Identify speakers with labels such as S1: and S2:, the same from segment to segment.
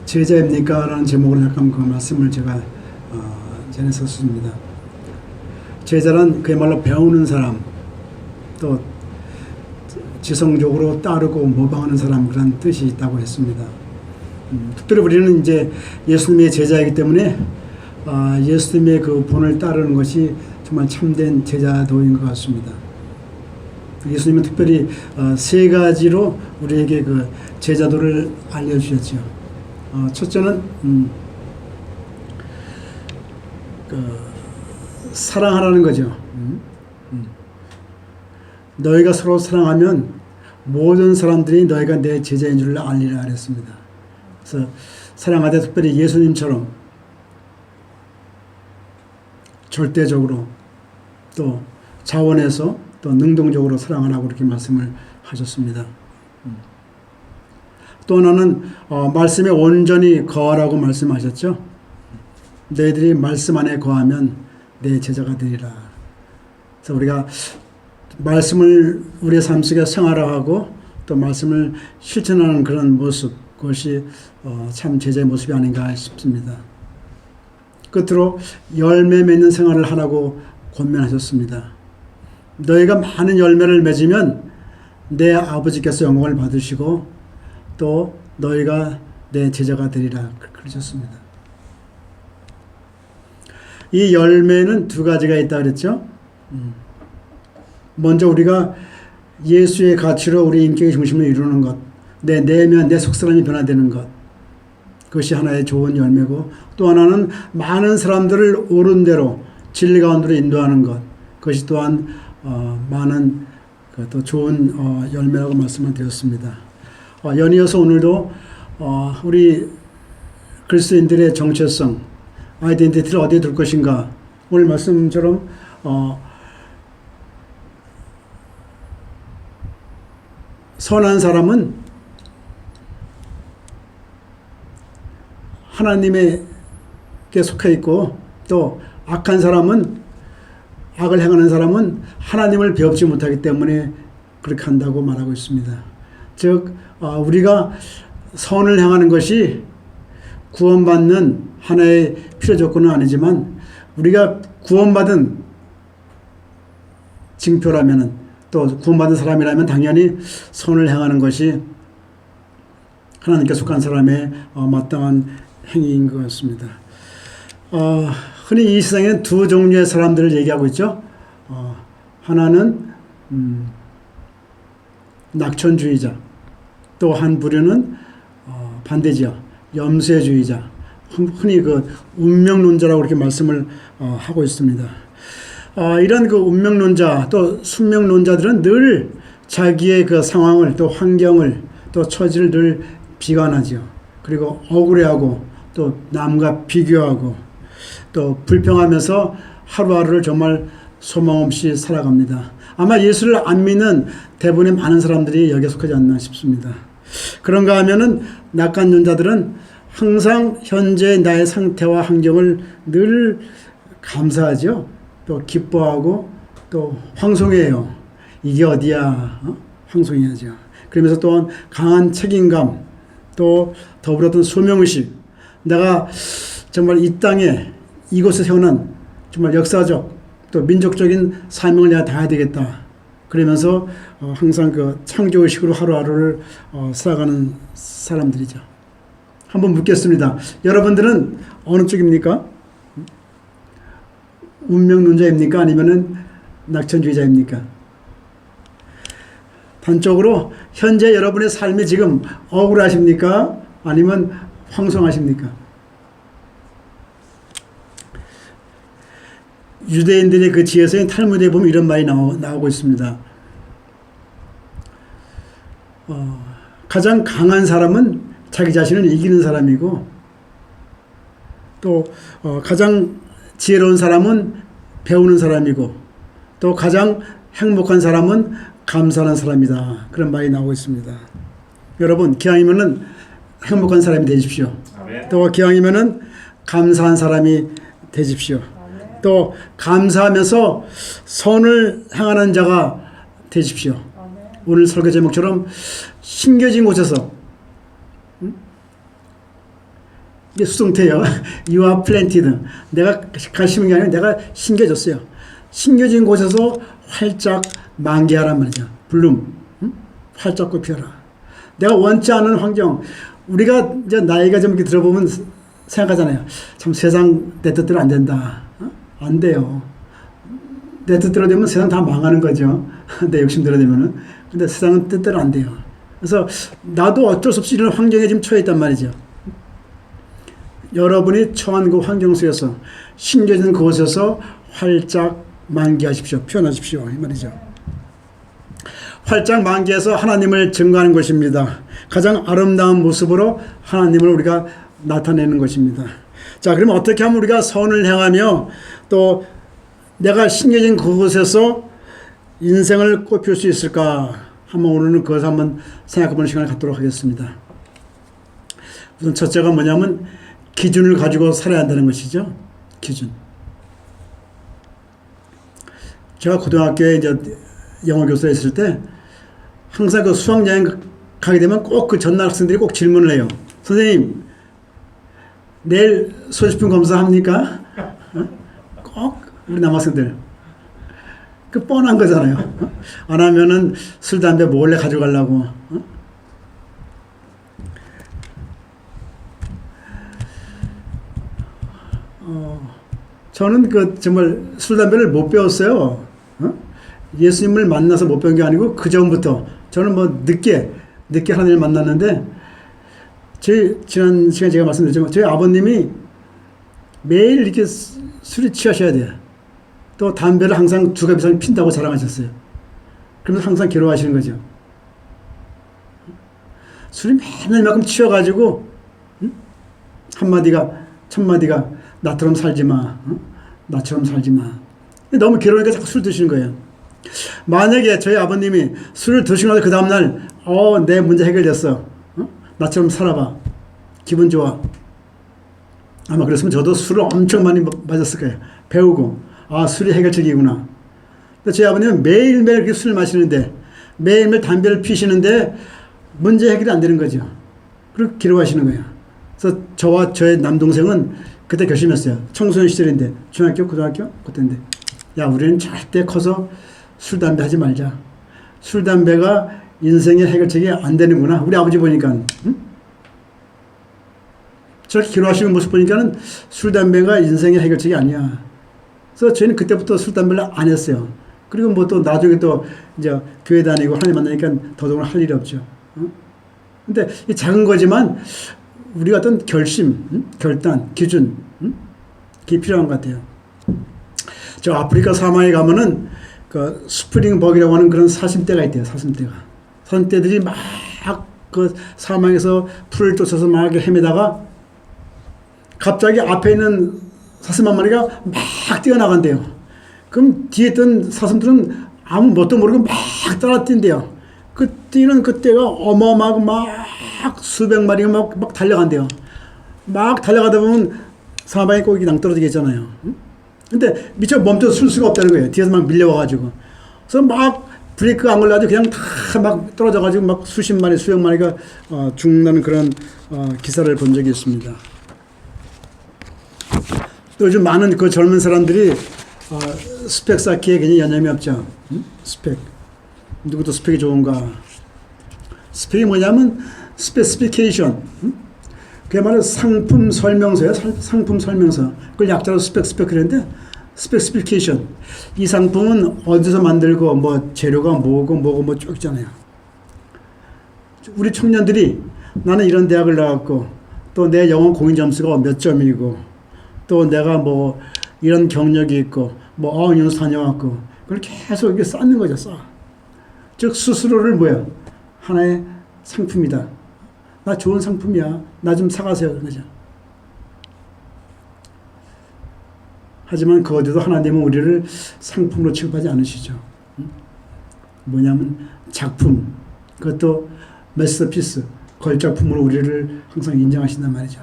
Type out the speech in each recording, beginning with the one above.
S1: 제자입니까? 라는 제목으로 잠깐 그 말씀을 제가 전했었습니다. 제자란 그야말로 배우는 사람, 또 지성적으로 따르고 모방하는 사람, 그런 뜻이 있다고 했습니다. 특별히 우리는 이제 예수님의 제자이기 때문에 예수님의 그 본을 따르는 것이 정말 참된 제자도인 것 같습니다. 예수님은 특별히 세 가지로 우리에게 그 제자도를 알려주셨죠. 첫째는 사랑하라는 거죠. 너희가 서로 사랑하면 모든 사람들이 너희가 내 제자인 줄 알리라 그랬습니다. 그래서 사랑하되 특별히 예수님처럼 절대적으로 또 자원해서 또 능동적으로 사랑하라고 그렇게 말씀을 하셨습니다. 또 하나는 말씀에 온전히 거하라고 말씀하셨죠. 너희들이 말씀 안에 거하면 내 제자가 되리라. 그래서 우리가 말씀을 우리의 삶 속에 생활화하고 또 말씀을 실천하는 그런 모습, 그것이 참 제자의 모습이 아닌가 싶습니다. 끝으로 열매 맺는 생활을 하라고 권면하셨습니다. 너희가 많은 열매를 맺으면 내 아버지께서 영광을 받으시고 또 너희가 내 제자가 되리라 그러셨습니다. 이 열매는 두 가지가 있다 그랬죠. 먼저 우리가 예수의 가치로 우리 인격의 중심을 이루는 것, 내 내면, 내 속사람이 변화되는 것, 그것이 하나의 좋은 열매고, 또 하나는 많은 사람들을 옳은 대로 진리 가운데로 인도하는 것, 그것이 또한 많은 또 좋은 열매라고 말씀을 드렸습니다. 연이어서 오늘도 우리 그리스도인들의 정체성, 아이덴티티를 어디에 둘 것인가, 오늘 말씀처럼 선한 사람은 하나님에게 속해 있고, 또 악한 사람은, 악을 행하는 사람은 하나님을 배웁지 못하기 때문에 그렇게 한다고 말하고 있습니다. 즉 우리가 선을 행하는 것이 구원받는 하나의 필요 조건은 아니지만, 우리가 구원받은 징표라면은, 또 구원받은 사람이라면 당연히 선을 행하는 것이 하나님께 속한 사람의 마땅한 행위인 것 같습니다. 흔히 이 세상에는 두 종류의 사람들을 얘기하고 있죠. 하나는 낙천주의자, 또 한 부류는 반대지요, 염세주의자, 흔히 그 운명론자라고 그렇게 말씀을 하고 있습니다. 이런 그 운명론자 또 숙명론자들은 늘 자기의 그 상황을, 또 환경을, 또 처지를 늘 비관하죠. 그리고 억울해하고 또 남과 비교하고 또 불평하면서 하루하루를 정말 소망 없이 살아갑니다. 아마 예수를 안 믿는 대부분의 많은 사람들이 여기에 속하지 않나 싶습니다. 그런가 하면은 낙관론자들은 항상 현재 나의 상태와 환경을 늘 감사하죠. 또 기뻐하고 또 황송해요. 이게 어디야? 황송해야죠. 그러면서 또한 강한 책임감, 또 더불어 어떤 소명의식, 내가 정말 이 땅에 이곳에 세우는 정말 역사적 또 민족적인 사명을 내가 다해야 되겠다. 그러면서 항상 그 창조의식으로 하루하루를 살아가는 사람들이죠. 한번 묻겠습니다. 여러분들은 어느 쪽입니까? 운명론자입니까? 아니면은 낙천주의자입니까? 단적으로 현재 여러분의 삶이 지금 억울하십니까? 아니면 황송하십니까? 유대인들의 그 지혜서인 탈무드에 보면 이런 말이 나오고 있습니다. 가장 강한 사람은 자기 자신을 이기는 사람이고, 또 가장 지혜로운 사람은 배우는 사람이고, 또 가장 행복한 사람은 감사하는 사람이다. 그런 말이 나오고 있습니다. 여러분, 기왕이면은 행복한 사람이 되십시오. 또 기왕이면은 감사한 사람이 되십시오. 또 감사하면서 선을 행하는 자가 되십시오. 오늘 설교 제목처럼 심겨진 곳에서 이게 수동태예요. You are planted. 내가 심은 게 아니라 내가 심겨졌어요. 심겨진 곳에서 활짝 만개하란 말이죠. 블룸. 활짝 꽃피어라. 내가 원치 않은 환경. 우리가 이제 나이가 좀 이렇게 들어보면 생각하잖아요. 참 세상 내 뜻대로 안 된다. 안 돼요. 내 뜻대로 되면 세상 다 망하는 거죠. 내 욕심대로 되면은. 근데 세상은 뜻대로 안 돼요. 그래서 나도 어쩔 수 없이 이런 환경에 지금 처해 있단 말이죠. 여러분이 처한 그 환경 속에서 심겨진 그곳에서 활짝 만개하십시오. 표현하십시오. 이 말이죠. 활짝 만개해서 하나님을 증거하는 것입니다. 가장 아름다운 모습으로 하나님을 우리가 나타내는 것입니다. 자, 그러면 어떻게 하면 우리가 선을 행하며 또 내가 심겨진 그곳에서 인생을 꽃필 수 있을까? 한번 오늘은 그것을 한번 생각해보는 시간을 갖도록 하겠습니다. 우선 첫째가 뭐냐면 기준을 가지고 살아야 한다는 것이죠. 기준. 제가 고등학교에 이제 영어 교사에 있을 때 항상 그 수학여행 가게 되면 꼭 그 전날 학생들이 꼭 질문을 해요. 선생님, 내일 소지품 검사합니까? 꼭 우리 남학생들. 그 뻔한 거잖아요. 안 하면은 술, 담배 몰래 가져가려고. 저는 그 정말 술, 담배를 못 배웠어요. 예수님을 만나서 못 배운 게 아니고 그 전부터 저는 뭐 늦게 하나님을 만났는데 지난 시간에 제가 말씀드렸지만 저희 아버님이 매일 이렇게 술이 취하셔야 돼요. 또 담배를 항상 2갑 이상 핀다고 자랑하셨어요. 그러면서 항상 괴로워하시는 거죠. 술이 맨날 이만큼 취해가지고 한마디가 천마디가 나처럼 살지 마. 나처럼 살지 마. 너무 괴로우니까 자꾸 술 드시는 거예요. 만약에 저희 아버님이 술을 드시고 나서 그 다음날 내 문제 해결됐어. 나처럼 살아봐. 기분 좋아. 아마 그랬으면 저도 술을 엄청 많이 마셨을 거예요. 배우고 술이 해결책이구나. 근데 저희 아버님은 매일매일 그렇게 술을 마시는데 매일매일 담배를 피시는데 문제 해결이 안 되는 거죠. 그리고 괴로워하시는 거예요. 그래서 저와 저의 남동생은 그때 결심했어요. 청소년 시절인데 중학교, 고등학교 그때인데 야 우리는 절대 커서 술, 담배 하지 말자. 술, 담배가 인생의 해결책이 안 되는구나. 우리 아버지 보니까 저렇게 괴로워하시는 모습 보니까는 술, 담배가 인생의 해결책이 아니야. 그래서 저희는 그때부터 술, 담배를 안 했어요. 그리고 뭐 또 나중에 또 이제 교회 다니고 하나님 만나니까 더더욱 할 일이 없죠. 근데 이 작은 거지만 우리가 어떤 결심, 결단, 기준, 그게 필요한 것 같아요. 저 아프리카 사막에 가면은 그 스프링벅이라고 하는 그런 사슴떼가 있대요. 사슴떼들이 막 그 사막에서 풀을 쫓아서 막 헤매다가 갑자기 앞에 있는 사슴 한 마리가 막 뛰어나간대요. 그럼 뒤에 있던 사슴들은 아무 뭣도 모르고 막 따라 뛴대요. 그 뛰는 그때가 어마어마하고 막 수백 마리가 막 달려간대요. 막 달려가다 보면 사방에 꼭 낭떠러지겠잖아요. 근데 미처 멈춰서 쓸 수가 없다는 거예요. 뒤에서 막 밀려와가지고. 그래서 막 브레이크가 안 걸려가지고 그냥 다 막 떨어져가지고 막 수십 마리, 수백 마리가 죽는 그런 기사를 본 적이 있습니다. 또 요즘 많은 그 젊은 사람들이 스펙 쌓기에 괜히 여념이 없죠. 스펙. 누구도 스펙이 좋은가. 스펙이 뭐냐면 스페시피케이션. 그야말로 상품 설명서예요. 상품 설명서. 그걸 약자로 스펙 그랬는데 스페시피케이션. 이 상품은 어디서 만들고 뭐 재료가 뭐고 뭐 쭉 있잖아요. 우리 청년들이 나는 이런 대학을 나왔고 또 내 영어 공인 점수가 몇 점이고 또 내가 뭐 이런 경력이 있고 뭐 어학연수 다녀왔고 그걸 계속 이렇게 쌓는 거죠. 즉 스스로를 뭐야 하나의 상품이다. 나 좋은 상품이야. 나 좀 사가세요. 그런 거죠. 하지만 그 어디도 하나님은 우리를 상품으로 취급하지 않으시죠. 뭐냐면 작품, 그것도 마스터피스, 걸작품으로 우리를 항상 인정하신단 말이죠.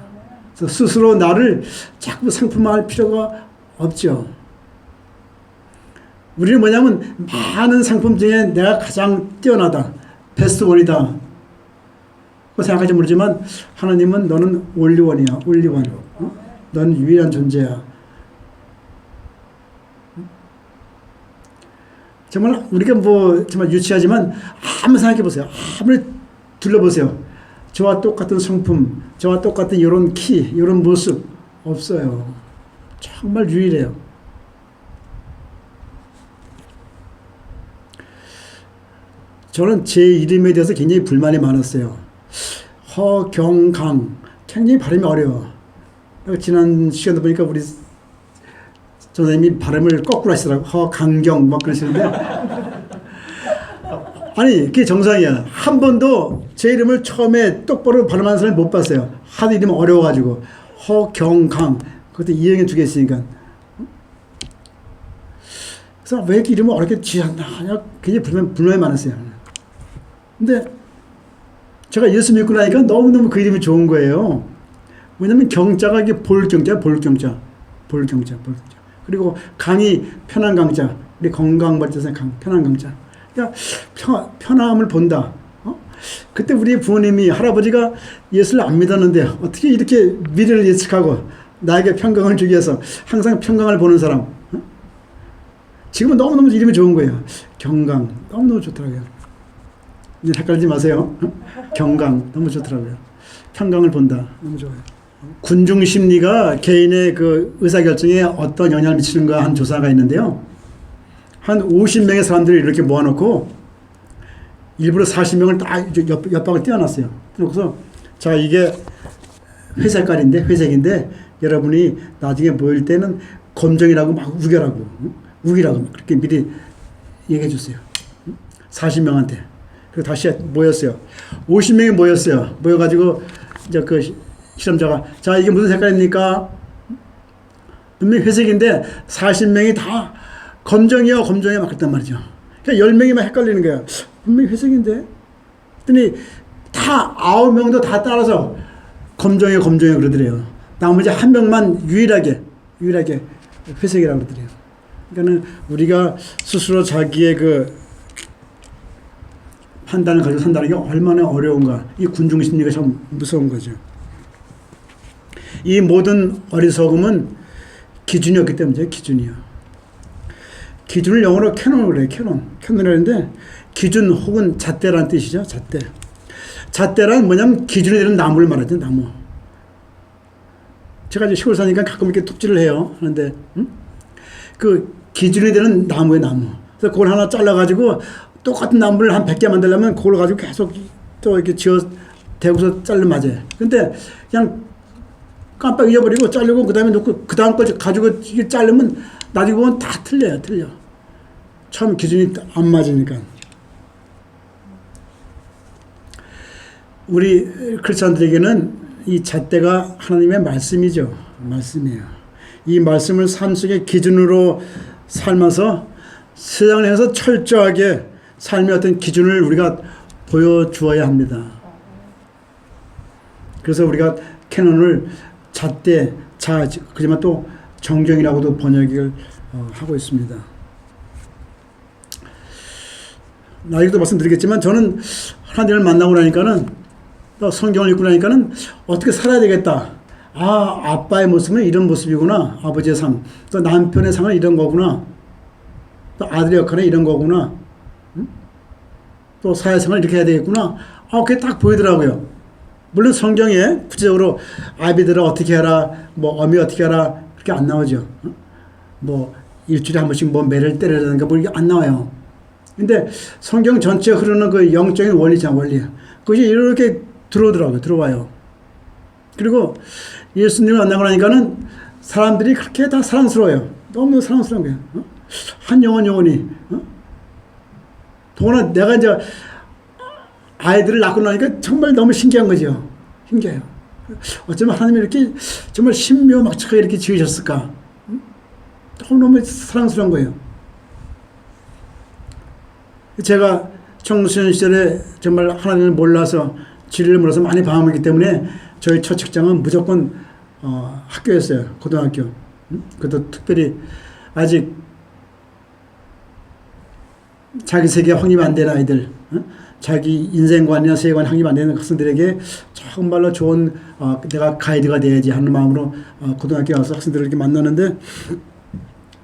S1: 그래서 스스로 나를 자꾸 상품화할 필요가 없죠. 우리는 뭐냐면 많은 상품 중에 내가 가장 뛰어나다, 베스트 원이다. 생각할지 모르지만 하나님은 너는 올리원이야. 올리원. 넌 유일한 존재야. 정말 우리가 뭐 정말 유치하지만 한번 생각해 보세요. 아무리 둘러보세요. 저와 똑같은 성품, 저와 똑같은 이런 키, 이런 모습 없어요. 정말 유일해요. 저는 제 이름에 대해서 굉장히 불만이 많았어요. 허경강. 굉장히 발음이 어려워. 지난 시간에 보니까 우리 선생님이 발음을 거꾸로 하시더라고요. 허강경 막 그러시는데 아니 그게 정상이야. 한 번도 제 이름을 처음에 똑바로 발음하는 사람을 못 봤어요. 하도 이름이 어려워가지고. 허경강. 그것도 이형이 두 개 있으니까. 그래서 왜 이렇게 이름을 어렵게 지었나 굉장히 불만이 많았어요. 근데 제가 예수 믿고 나니까 너무너무 그 이름이 좋은 거예요. 왜냐면 경자가 이게 볼경자. 그리고 강이 편한 강자. 우리 건강발전의 편한 강자. 그러니까 편함을 본다. 그때 우리 부모님이 할아버지가 예수를 안 믿었는데 어떻게 이렇게 미래를 예측하고 나에게 평강을 주기 위해서 항상 평강을 보는 사람. 지금은 너무너무 이름이 좋은 거예요. 경강. 너무너무 좋더라고요. 이제 헷갈리지 마세요. 경강. 너무 좋더라고요. 평강을 본다. 너무 좋아요. 군중 심리가 개인의 그 의사결정에 어떤 영향을 미치는가 한 조사가 있는데요. 한 50명의 사람들을 이렇게 모아놓고 일부러 40명을 딱 옆방을 띄워놨어요. 그래서 자 이게 회색깔인데 회색인데 여러분이 나중에 모일 때는 검정이라고 막 우기라고 막 그렇게 미리 얘기해 주세요. 40명한테. 그리고 다시 모였어요. 50명이 모였어요. 모여가지고 이제 그 실험자가 자 이게 무슨 색깔입니까? 분명히 회색인데 40명이 다 검정이요 막 그랬단 말이죠. 그러니까 10명이 막 헷갈리는 거야. 분명히 회색인데 그랬더니 다 9명도 다 따라서 검정이요 그러더래요. 나머지 한 명만 유일하게 회색이라고 그러더래요. 그러니까는 우리가 스스로 자기의 그 판단을 가지고 산다는 게 얼마나 어려운가. 이 군중심리가 참 무서운 거죠. 이 모든 어리석음은 기준이 없기 때문이죠. 기준이요. 기준을 영어로 캐논으로 해요. 캐논이라는데 기준 혹은 잣대라는 뜻이죠. 잣대란 뭐냐면 기준이 되는 나무를 말하죠. 나무. 제가 이제 시골 사니까 가끔 이렇게 톱질을 해요. 하는데 그 기준이 되는 나무예요. 나무. 그래서 그걸 하나 잘라가지고 똑같은 나무를 한 100개 만들려면 그걸 가지고 계속 또 이렇게 대고서 자르면 맞아요. 근데 그냥 깜빡 잊어버리고 자르고 그 다음에 놓고 그 다음 거 가지고 이게 자르면 나중에 보면 다 틀려. 처음 기준이 안 맞으니까. 우리 크리스찬들에게는 이 잣대가 하나님의 말씀이죠. 말씀이에요. 이 말씀을 삶 속의 기준으로 삶아서 세상을 향해서 철저하게 삶의 어떤 기준을 우리가 보여주어야 합니다. 그래서 우리가 캐논을 잣대, 그지만 또 정경이라고도 번역을 하고 있습니다. 나에게도 말씀드리겠지만 저는 하나님을 만나고 나니까는 또 성경을 읽고 나니까는 어떻게 살아야 되겠다. 아빠의 모습은 이런 모습이구나. 아버지의 상. 또 남편의 상은 이런 거구나. 또 아들의 역할은 이런 거구나. 또 사회생활 이렇게 해야 되겠구나. 그게 딱 보이더라고요. 물론 성경에 구체적으로 아비들을 어떻게 해라, 뭐 어미 어떻게 하라 그렇게 안 나오죠. 뭐 일주일에 한 번씩 뭐 매를 때려라든가 뭐 이게 안 나와요. 근데 성경 전체에 흐르는 그 영적인 원리잖아, 원리. 그것이 이렇게 들어와요. 그리고 예수님을 만나고 나니까는 사람들이 그렇게 다 사랑스러워요. 너무 사랑스러운 거예요. 한 영혼이. 더구나 내가 이제 아이들을 낳고 나니까 정말 너무 신기한 거죠. 신기해요. 어쩌면 하나님이 이렇게 정말 신묘막측하게 이렇게 지으셨을까? 너무너무 사랑스러운 거예요. 제가 청소년 시절에 정말 하나님을 몰라서 진리를 몰라서 많이 방황했기 때문에 저희 첫 책장은 무조건 학교였어요. 고등학교. 그것도 특별히 아직 자기 세계가 확립이 안 된 아이들. 자기 인생관이나 세계관 확립 안 되는 학생들에게 정말로 좋은 내가 가이드가 돼야지 하는 마음으로 고등학교 와서 학생들을 이렇게 만나는데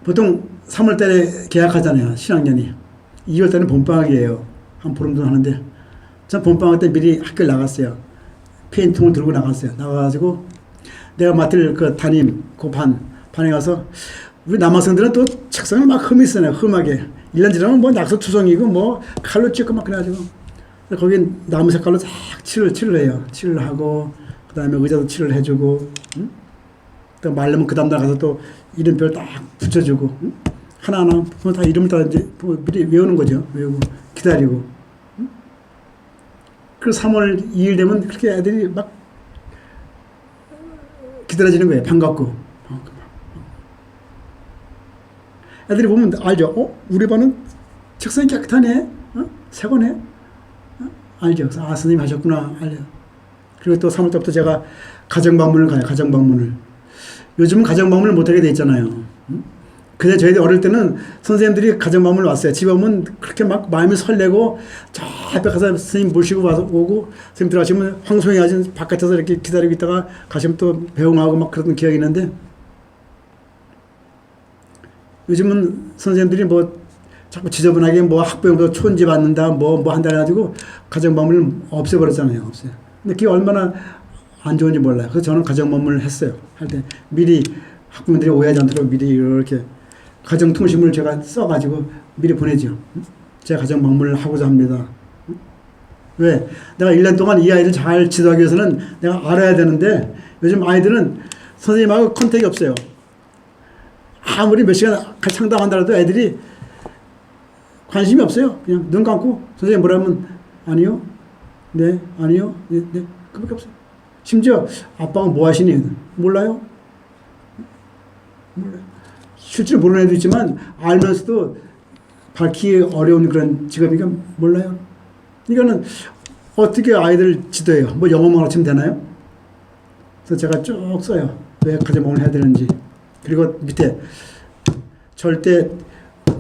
S1: 보통 3월 달에 개학하잖아요. 신학년이. 2월 달에는 봄방학이에요. 한 보름 정도 하는데 전 봄방학 때 미리 학교를 나갔어요. 페인통을 들고 나갔어요. 나가가지고 내가 맡을 그 담임, 그 반에 가서 우리 남학생들은 또 책상을 막 흠이 쓰네, 흠하게. 1년 지나면 뭐 낙서투성이고 뭐 칼로 찍고 막 그래가지고. 거기 나무 색깔로 쫙 칠을 해요. 칠을 하고, 그 다음에 의자도 칠을 해주고, 응? 또 말르면 그 다음날 가서 또 이름표 딱 붙여주고, 응? 하나하나 다 이름을 다 이제 미리 외우는 거죠. 외우고, 기다리고. 응? 그 3월 2일 되면 그렇게 애들이 막 기다려지는 거예요. 반갑고. 애들이 보면 알죠. 우리 반은 책상이 깨끗하네. 새 거네. 알죠. 선생님 하셨구나. 알죠. 그리고 또 3월 때부터 제가 가정방문을 가요. 가정방문을. 요즘은 가정방문을 못하게 돼 있잖아요. 근데 저희들 어릴 때는 선생님들이 가정방문을 왔어요. 집에 오면 그렇게 막 마음이 설레고 저 앞에 가서 선생님 모시고 와서 오고 선생님 들어가시면 황송이 아직 바깥에서 이렇게 기다리고 있다가 가시면 또 배웅하고 막 그러던 기억이 있는데 요즘은 선생님들이 뭐 자꾸 지저분하게 뭐 학부형도 촌지 받는다 뭐 한다 해가지고 가정방문을 없애버렸잖아요. 없어요. 근데 그게 얼마나 안 좋은지 몰라요. 그래서 저는 가정방문을 했어요. 할 때 미리 학부모들이 오해하지 않도록 미리 이렇게 가정통신문을 제가 써가지고 미리 보내죠. 제가 가정방문을 하고자 합니다. 왜? 내가 1년 동안 이 아이를 잘 지도하기 위해서는 내가 알아야 되는데 요즘 아이들은 선생님하고 컨택이 없어요. 아무리 몇 시간 같이 상담한다라도 애들이 관심이 없어요. 그냥 눈 감고 선생님 뭐라면 아니요. 네. 아니요. 네. 네. 그밖에 없어요. 심지어 아빠가 뭐 하시니? 몰라요. 몰라요. 실제로 모르는 애도 있지만 알면서도 밝히기 어려운 그런 직업이니까 몰라요. 이거는 어떻게 아이들 지도해요? 뭐 영어만 가르치면 되나요? 그래서 제가 쭉 써요. 왜 가정방문을 해야 되는지. 그리고 밑에 절대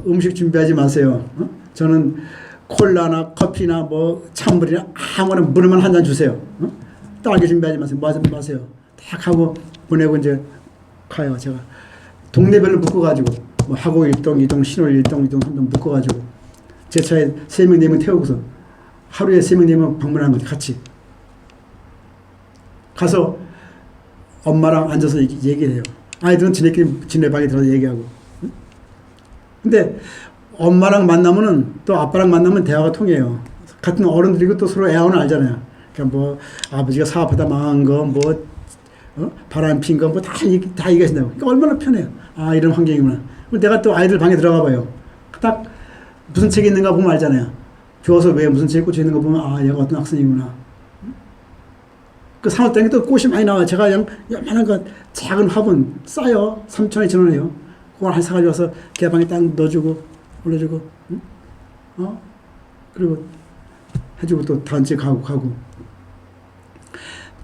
S1: 음식 준비하지 마세요. 저는 콜라나 커피나 뭐 찬물이나 아무나 물만 한 잔 주세요. 딸기 준비하지 마세요. 뭐 하지 마세요. 딱 하고 보내고 이제 가요. 제가 동네별로 묶어가지고 뭐 하고 1동, 2동, 신월 1동, 2동, 3동 묶어가지고 제 차에 3명, 4명 태우고서 하루에 3명, 4명 방문하는 거죠. 같이 가서 엄마랑 앉아서 얘기를 해요. 아이들은 지네 방에 들어서 얘기하고. 근데 엄마랑 만나면은 또 아빠랑 만나면 대화가 통해요. 같은 어른들이고 또 서로 애원을 알잖아요. 그러니까 뭐 아버지가 사업하다 망한 거, 뭐 바람 핀 거, 뭐 다 얘기하신다고. 그러니까 얼마나 편해요. 아, 이런 환경이구나. 내가 또 아이들 방에 들어가 봐요. 딱 무슨 책이 있는가 보면 알잖아요. 주워서 왜 무슨 책이 꽂혀 있는 거 보면 아, 얘가 어떤 학생이구나. 그 3월 달에 또 꽃이 많이 나와요. 제가 그냥 요만한 거 작은 화분 싸요. 3,000원, 2,000원이에요. 그걸 한 사가지고 와서 걔 방에 딱 넣어주고 올려주고 그리고 해주고 또 다음 주에 가고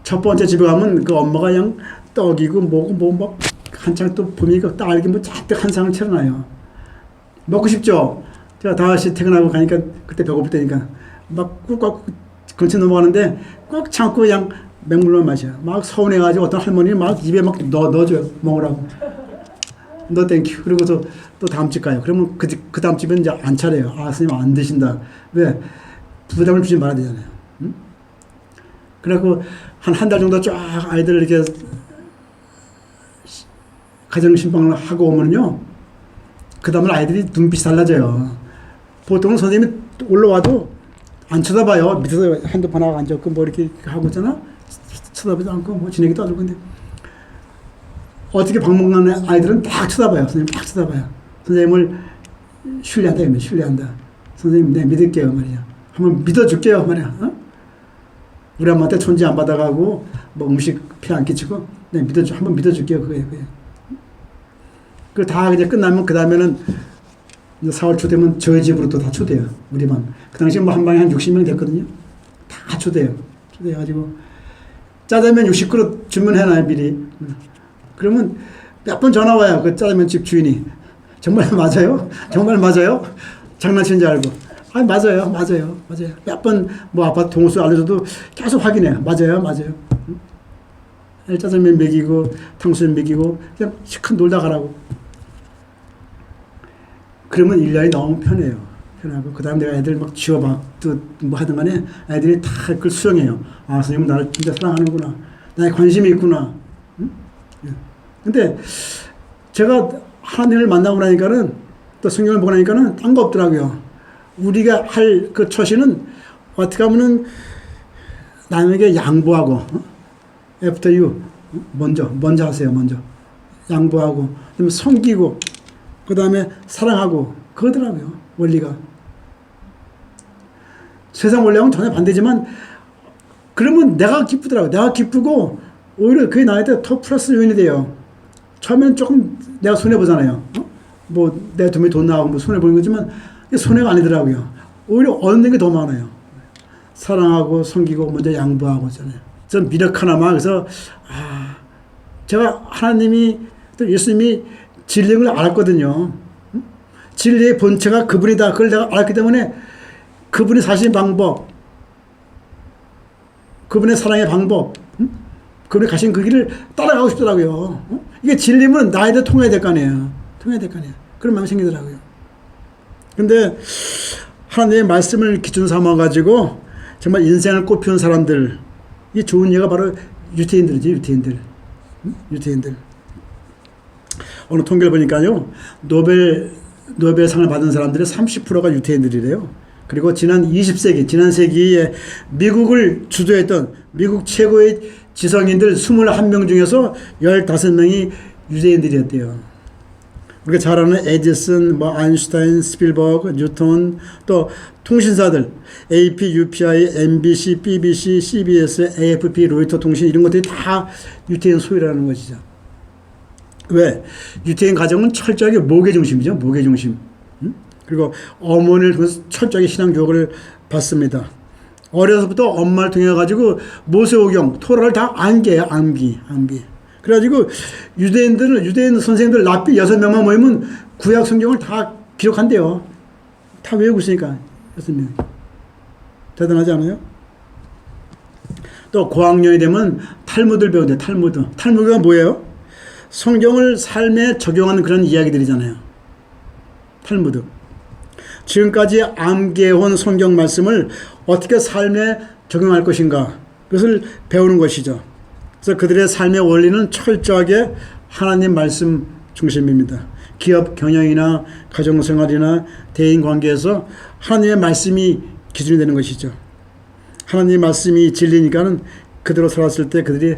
S1: 첫 번째 집에 가면 그 엄마가 그냥 떡이고 뭐고 뭐 막 한창 또 보니까 딸기 뭐 잔뜩 한 상을 차려놔요. 먹고 싶죠? 제가 다시 퇴근하고 가니까 그때 배고플 때니까 막 꾹꾹 근처 넘어가는데 꼭 참고 그냥 맹물만 마셔요. 막 서운해가지고 어떤 할머니는 막 입에 막 넣어줘요. 먹으라고. 너 땡큐. 그리고서 또 다음 집 가요. 그러면 그 다음 집은 이제 안 차려요. 아, 선생님 안 드신다. 왜? 부담을 주지 말아야 되잖아요. 응? 그래갖고 한 달 정도 쫙 아이들 이렇게 가정신방을 하고 오면요. 그 다음에 아이들이 눈빛이 달라져요. 보통은 선생님이 올라와도 안 쳐다봐요. 밑에서 핸드폰 하고 앉았고 뭐 이렇게 하고 있잖아. 쳐다보지도 않고 뭐 지내기도 하고. 근데 어떻게 방문하는 아이들은 딱 쳐다봐요. 선생님 딱 쳐다봐요. 선생님을 신뢰한다. 신뢰한다. 선생님 네 믿을게요 말이야. 한번 믿어줄게요 말이야. 우리 엄마한테 존재 안 받아가고 뭐 음식 피 안 끼치고 네 한번 믿어줄게요. 그거예요. 그 다 이제 끝나면 그 다음에는 4월 초 되면 저희 집으로 또 다 초대해요. 우리 반. 그 당시에 뭐 한 방에 한 60명 됐거든요. 다 초대해요. 초대해가지고 짜장면 60그릇 주문해놔요 미리. 그러면 몇 번 전화 와요. 그 짜장면 집 주인이. 정말 맞아요? 정말 맞아요? 장난치는 줄 알고. 아, 맞아요. 맞아요. 맞아요. 몇 번 뭐 아파트 동호수 알려줘도 계속 확인해요. 맞아요. 맞아요. 짜장면 먹이고 탕수육 먹이고 그냥 시컷 놀다 가라고. 그러면 일년이 너무 편해요. 편하고 그 다음 내가 애들 막 지워봐 또 뭐 하든 간에 애들이 다 그걸 수용해요. 아, 선생님은 나를 진짜 사랑하는구나. 나에 관심이 있구나. 응? 예. 근데 제가 하나님을 만나고 나니까는 또 성경을 보고 나니까는 딴 거 없더라고요. 우리가 할 그 처신은 어떻게 하면은 남에게 양보하고, after you, 먼저 하세요, 먼저. 양보하고, 그 다음에 섬기고, 그 다음에 사랑하고, 그거더라고요, 원리가. 세상 원리하고는 전혀 반대지만, 그러면 내가 기쁘더라고요. 내가 기쁘고, 오히려 그게 나한테 더 플러스 요인이 돼요. 처음에는 조금 내가 손해보잖아요. 뭐, 내 돈이 돈 나가고 뭐 손해보는 거지만, 손해가 아니더라고요. 오히려 얻는 게 더 많아요. 사랑하고, 섬기고, 먼저 양보하고, 잖아요. 전 미력 하나만, 그래서, 제가 하나님이, 또 예수님이 진리인 걸 알았거든요. 진리의 본체가 그분이다. 그걸 내가 알았기 때문에 그분이 사신 방법, 그분의 사랑의 방법, 그분이 가신 그 길을 따라가고 싶더라고요. 이게 진리면 나에도 통해야 될 거 아니에요. 통해야 될 거 아니에요. 그런 마음이 생기더라고요. 근데 하나님의 말씀을 기준 삼아가지고 정말 인생을 꽃피운 사람들, 이 좋은 예가 바로 유태인들이지, 유태인들. 유태인들. 어느 통계를 보니까요, 노벨상을 받은 사람들의 30%가 유태인들이래요. 그리고 지난 20세기, 지난 세기에 미국을 주도했던 미국 최고의 지성인들 21명 중에서 15명이 유대인들이었대요. 우리가 잘 아는 에디슨, 뭐 아인슈타인, 스필버그, 뉴턴, 또 통신사들 AP, UPI, MBC, BBC, CBS, AFP, 로이터 통신 이런 것들이 다 유태인 소유라는 것이죠. 왜? 유태인 가정은 철저하게 모계 중심이죠. 모계 중심. 그리고 어머니를 통해서 철저하게 신앙 교육을 받습니다. 어려서부터 엄마를 통해 가지고 모세오경, 토라를 다 암기해요. 암기. 그래가지고 유대인 선생님들 랍비 6명만 모이면 구약 성경을 다 기록한대요. 다 외우고 있으니까 6명. 대단하지 않아요? 또 고학년이 되면 탈무드를 배운대. 탈무드가 뭐예요? 성경을 삶에 적용하는 그런 이야기들이잖아요. 탈무드. 지금까지 암기해온 성경 말씀을 어떻게 삶에 적용할 것인가, 그것을 배우는 것이죠. 그래서 그들의 삶의 원리는 철저하게 하나님 말씀 중심입니다. 기업 경영이나 가정생활이나 대인관계에서 하나님의 말씀이 기준이 되는 것이죠. 하나님의 말씀이 진리니까는 그대로 살았을 때 그들이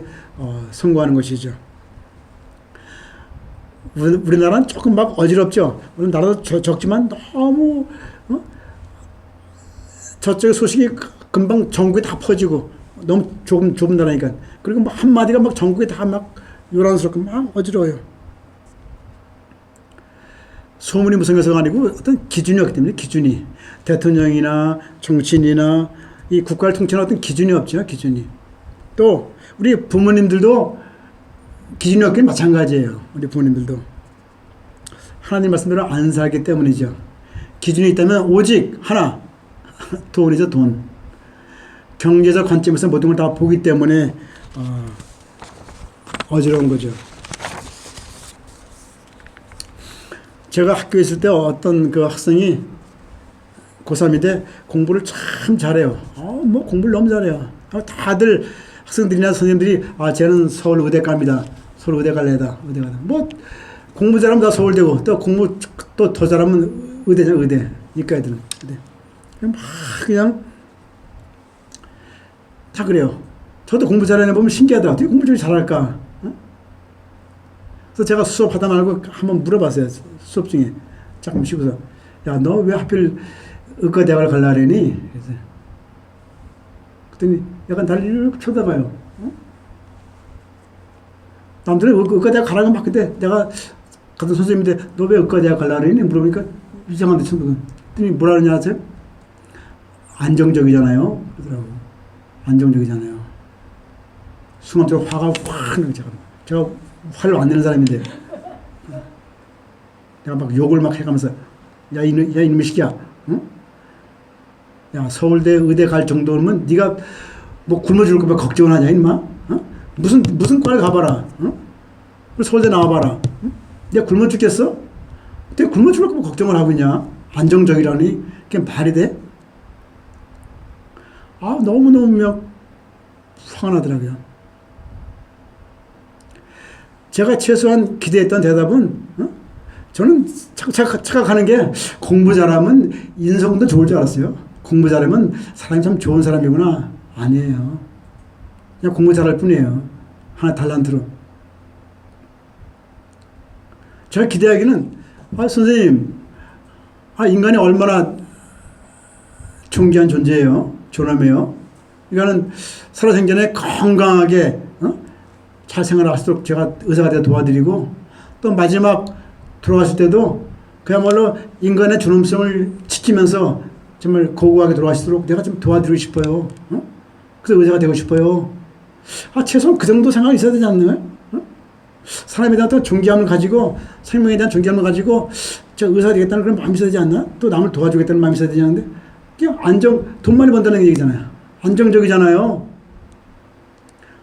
S1: 성공하는 것이죠. 우리나라는 조금 막 어지럽죠. 우리나라도 적지만 너무 저쪽의 소식이 금방 전국에 다 퍼지고 너무 좁은 나라니까. 그리고 뭐 한마디가 막 전국에 다 막 요란스럽고 막 어지러워요. 소문이 무슨 것이 아니고 어떤 기준이었기 때문에, 기준이. 대통령이나 정치인이나 이 국가를 통치하는 어떤 기준이 없죠. 기준이. 또 우리 부모님들도 기준이 없기 마찬가지예요. 우리 부모님들도. 하나님 말씀대로 안 살기 때문이죠. 기준이 있다면 오직 하나, 돈이죠. 돈. 경제적 관점에서 모든 걸 다 보기 때문에 어지러운 거죠. 제가 학교에 있을 때 어떤 그 학생이 고3인데 공부를 참 잘해요. 뭐 공부를 너무 잘해요. 다들 학생들이나 선생님들이 쟤는 서울 의대 갑니다. 서울 의대 갈래다. 뭐 공부 잘하면 다 서울대고 또 공부 또 더 잘하면 의대죠. 의대. 이과 애들은 의대. 막 그냥 다 그래요. 저도 공부 잘하는 애 보면 신기하더라고요. 어떻게 공부 좀 잘할까? 그래서 제가 수업하다 말고 한번 물어봤어요. 수업 중에. 잠깐 쉬고서. 야, 너 왜 하필 의과대학을 가려고 그러니? 그랬더니 약간 나를 이렇게 쳐다봐요. 남들은 의과대학 가라고 막 근데 내가 같은 선생님인데 너 왜 의과대학 가려고 그러니? 물어보니까 이상한데 쳐다봐요. 그랬더니 뭐라 그러냐 하세요? 안정적이잖아요. 그러더라고요. 안정적이잖아요. 순간적으로 화가 확 나요. 제가 화를 안 내는 사람인데 내가 막 욕을 막 해가면서 야 이놈의 시기야, 응? 야, 서울대 의대 갈 정도면 네가 뭐 굶어 죽을까 봐 걱정을 하냐, 임마? 어? 무슨 과를 가봐라. 어? 서울대 나와봐라. 응? 내가 굶어 죽겠어? 내가 굶어 죽을까 봐 걱정을 하고 있냐? 안정적이라니? 그게 말이 돼? 아, 너무너무 막 화가 나더라고요. 제가 최소한 기대했던 대답은, 어? 저는 착각하는 게 공부 잘하면 인성도 좋을 줄 알았어요. 공부 잘하면 사람이 참 좋은 사람이구나. 아니에요. 그냥 공부 잘할 뿐이에요. 하나 달란트로. 제가 기대하기는, 아, 선생님, 아, 인간이 얼마나 존귀한 존재예요. 존엄해요. 이거는 살아생전에 건강하게, 어? 잘 생활할 수 있도록 제가 의사가 되어 도와드리고, 또 마지막 돌아가실 때도 그야말로 인간의 존엄성을 지키면서 정말 고고하게 돌아가시도록 내가 좀 도와드리고 싶어요. 어? 그래서 의사가 되고 싶어요. 아, 최소한 그 정도 생각이 있어야 되지 않나요? 어? 사람에 대한 존경함을 가지고, 생명에 대한 존경함을 가지고, 저 의사가 되겠다는 그런 마음이 있어야 되지 않나? 또 남을 도와주겠다는 마음이 있어야 되지 않는데, 그냥 돈 많이 번다는 얘기잖아요. 안정적이잖아요.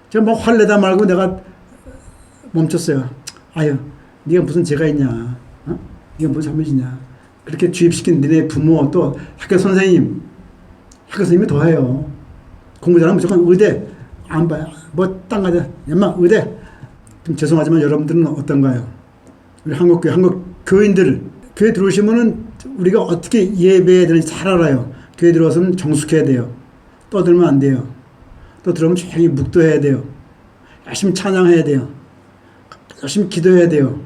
S1: 제가 막 화를 내다 말고 내가 멈췄어요. 아유, 네가 무슨 죄가 있냐? 어? 네가 무슨 잘못이냐? 그렇게 주입시킨 너네 부모, 또 학교 선생님, 학교 선생님이 더해요. 공부 잘하면 무조건 의대 안 봐요. 뭐 딴 가자. 엄마 의대. 좀 죄송하지만 여러분들은 어떤가요? 우리 한국 교인들 교회 들어오시면은 우리가 어떻게 예배해야 되는지 잘 알아요. 교회 들어와서는 정숙해야 돼요. 떠들면 안 돼요. 또 들어오면 조용히 묵도해야 돼요. 열심히 찬양해야 돼요. 열심히 기도해야 돼요.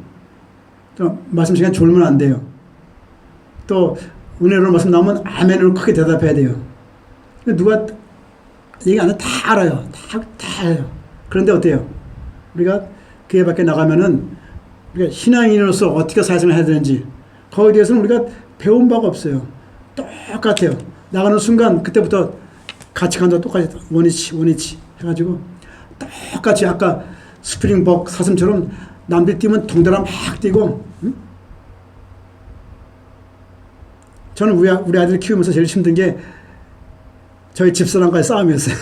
S1: 또 말씀 시간에 졸면 안 돼요. 또 은혜로 말씀 나오면 아멘으로 크게 대답해야 돼요. 누가 얘기 안 해 다 알아요. 다 해요. 그런데 어때요? 우리가 교회 밖에 나가면은 우리가 신앙인으로서 어떻게 사회생활 해야 되는지 거기에 대해서는 우리가 배운 바가 없어요. 똑같아요. 나가는 순간 그때부터 가치관도 똑같이 원위치 해가지고 똑같이 아까 스프링복 사슴처럼 남들 뛰면 동달아 막 뛰고, 응? 저는 우리 아들 키우면서 제일 힘든 게 저희 집사람과의 싸움이었어요.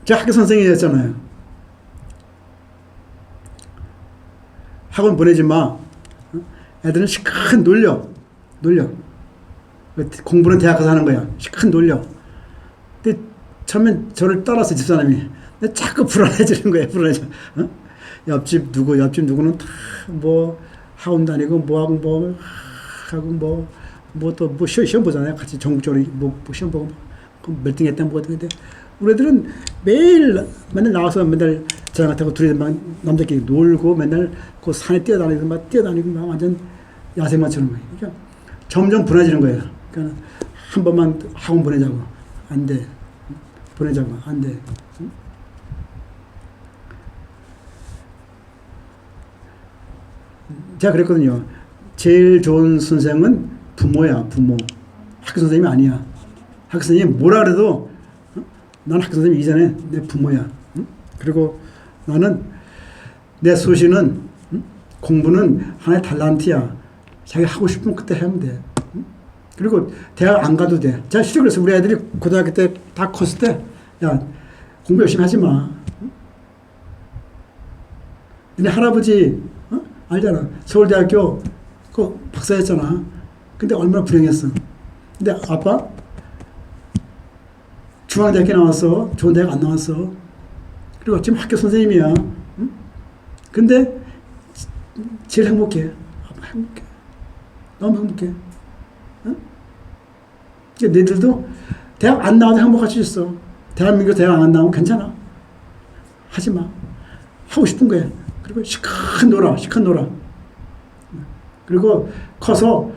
S1: 제가 학교 선생님이었잖아요. 학원 보내지 마. 애들은 시큰 놀려. 공부는 대학 가서 하는 거야. 시큰 놀려. 근데 처음엔 저를 따라서 집사람이. 근데 자꾸 불안해지는 거예요. 불안해져. 어? 옆집 누구는 다 뭐 학원 다니고 뭐 하고 또 시험 보잖아요. 같이 전국적으로 뭐 시험 보고 몇 등 했다 뭐 했는데 우리 애들은 맨날 나와서 맨날 저랑 타고 둘이 막 남자끼리 놀고 맨날 그 산에 뛰어다니고 막 완전 야생마처럼. 그러니까 점점 분해지는 거예요. 그러니까 한 번만 학원 보내자고. 안 돼. 보내자고. 안 돼. 응? 제가 그랬거든요. 제일 좋은 선생은 부모야, 부모. 학교 선생님이 아니야. 학교 선생님이 뭐라 그래도 난 학교 선생님 이전에 내 부모야. 응? 그리고 나는 내 소신은 공부는 하나의 달란트야. 자기 하고 싶으면 그때 하면 돼. 응? 그리고 대학 안 가도 돼. 제가 실제로 그래서 우리 애들이 고등학교 때 다 컸을 때 야, 공부 열심히 하지 마. 응? 너네 할아버지 알잖아. 서울대학교 그 박사였잖아. 근데 얼마나 불행했어. 근데 아빠 중앙대학교 나왔어. 좋은 대학 안 나왔어. 그리고 지금 학교 선생님이야. 응? 근데 제일 행복해. 아빠 행복해. 너무 행복해. 응? 그러니까 너희들도 대학 안 나와도 행복할 수 있어. 대한민국 대학 안 나오면 괜찮아. 하지 마. 하고 싶은 거야. 그리고 시큰 놀아. 그리고 커서